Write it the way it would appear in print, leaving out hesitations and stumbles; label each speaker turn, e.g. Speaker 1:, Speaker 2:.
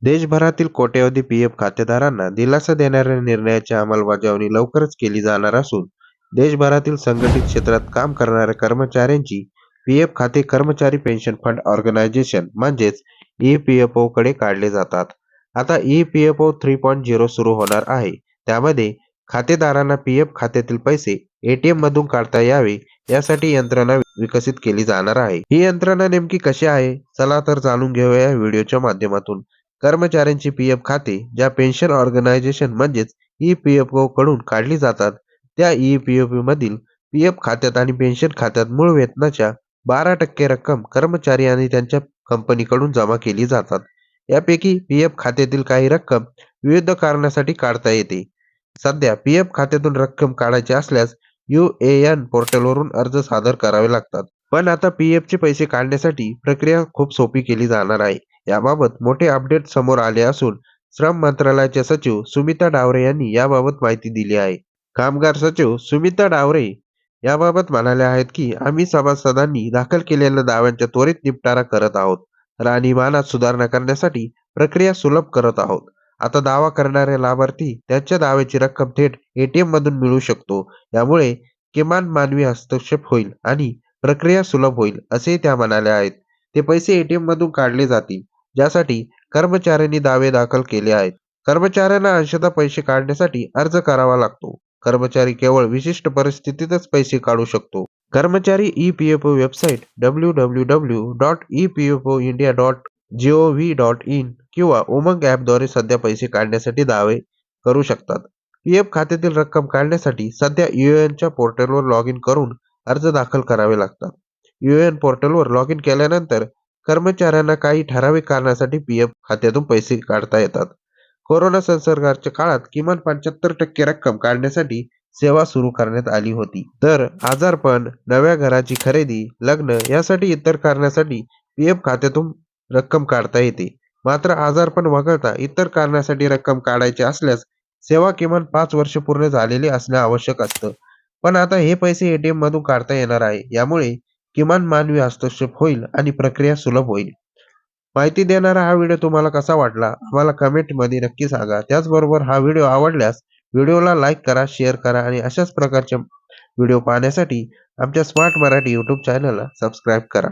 Speaker 1: देशभरातील कोट्यवधी पीएफ खातेदारांना दिलासा देणाऱ्या निर्णयाची अंमलबजावणी लवकरच केली जाणार असून, देशभरातील संघटित क्षेत्रात काम करणाऱ्या कर्मचाऱ्यांची पीएफ खाते कर्मचारी पेन्शन फंड ऑर्गनायझेशन म्हणजेच ई-पी-एफ-ओ कडे काढले जातात. आता ई-पी-एफ-ओ 3.0 सुरू होणार आहे. त्यामध्ये खातेदारांना पीएफ खात्यातील पैसे एटीएम मधून काढता यावे यासाठी यंत्रणा विकसित केली जाणार आहे. ही यंत्रणा नेमकी कशी आहे? चला तर जाणून घेऊया या व्हिडिओच्या माध्यमातून. कर्मचाऱ्यांची पीएफ खाते ज्या पेन्शन ऑर्गनायझेशन म्हणजेच ई-पी-एफ-ओ कडून काढली जातात, त्या ई-पी-एफ-ओ मधील पीएफ खात्यात आणि पेन्शन खात्यात मूळ वेतनाच्या 12% रक्कम कर्मचारी आणि त्यांच्या कंपनीकडून जमा केली जातात. यापैकी पीएफ खात्यातील काही रक्कम विविध कारणासाठी काढता येते. सध्या पीएफ खात्यातून रक्कम काढायची असल्यास यूएएन पोर्टलवरून अर्ज सादर करावे लागतात. पण आता पीएफचे पैसे काढण्यासाठी प्रक्रिया खूप सोपी केली जाणार आहे. याबाबत मोठे अपडेट समोर आले असून श्रम मंत्रालयाचे सचिव सुमिता डावरे यांनी याबाबत माहिती दिली आहे. कामगार सचिव सुमिता डावरे याबाबत म्हणाले आहेत की आम्ही सभासदांनी दाखल केलेल्या दाव्यांचा त्वरित निपटारा करत आहोत. राहणीमानात सुधारणा करण्यासाठी प्रक्रिया सुलभ करत आहोत. आता दावा करणारे लाभार्थी त्यांच्या दाव्याची रक्कम थेट एटीएम मधून मिळू शकतो. यामुळे किमान मानवी हस्तक्षेप होईल आणि प्रक्रिया सुलभ होईल, असे त्या म्हणाल्या आहेत. ते पैसे एटीएम मधून काढले जातील, ज्यासाठी कर्मचाऱ्यांनी दावे दाखल केले आहेत. कर्मचाऱ्यांना अंशतः पैसे काढण्यासाठी अर्ज करावा लागतो. कर्मचारी केवळ विशिष्ट परिस्थितीतच पैसे काढू शकतो. कर्मचारी ई-पी-एफ-ओ वेबसाईट www.epfoindia.gov.in किंवा उमंग ॲपद्वारे सध्या पैसे काढण्यासाठी दावे करू शकतात. पीएफ खात्यातील रक्कम काढण्यासाठी सध्या यूएएनच्या पोर्टलवर लॉग इन करून अर्ज दाखल करावे लागतात. यूएएन पोर्टलवर लॉग इन केल्यानंतर कर्मचाऱ्यांना काही ठराविक कारणासाठी पीएफ खात्यातून पैसे काढता येतात. कोरोना संसर्गाच्या काळात किमान 75% रक्कम काढण्यासाठी सेवा सुरू करण्यात आली होती. तर आजारपण, नव्या घराची खरेदी, लग्न यासाठी इतर कारणासाठी पीएफ खात्यातून रक्कम काढता येते. मात्र आजारपण वगळता इतर कारणासाठी रक्कम काढायची असल्यास सेवा किमान 5 वर्ष पूर्ण झालेले असणे आवश्यक असतं. पण आता हे पैसे एटीएम मधून काढता येणार आहे. यामुळे किमान मानवी हस्तक्षेप होईल आणि प्रक्रिया सुलभ होईल. माहिती देणारा हा व्हिडिओ तुम्हाला कसा वाटला आम्हाला कमेंटमध्ये नक्की सांगा. त्याचबरोबर हा व्हिडिओ आवडल्यास व्हिडिओला लाईक करा, शेअर करा आणि अशाच प्रकारचे व्हिडिओ पाहण्यासाठी आमच्या स्मार्ट मराठी यूट्यूब चॅनलला सबस्क्राईब करा.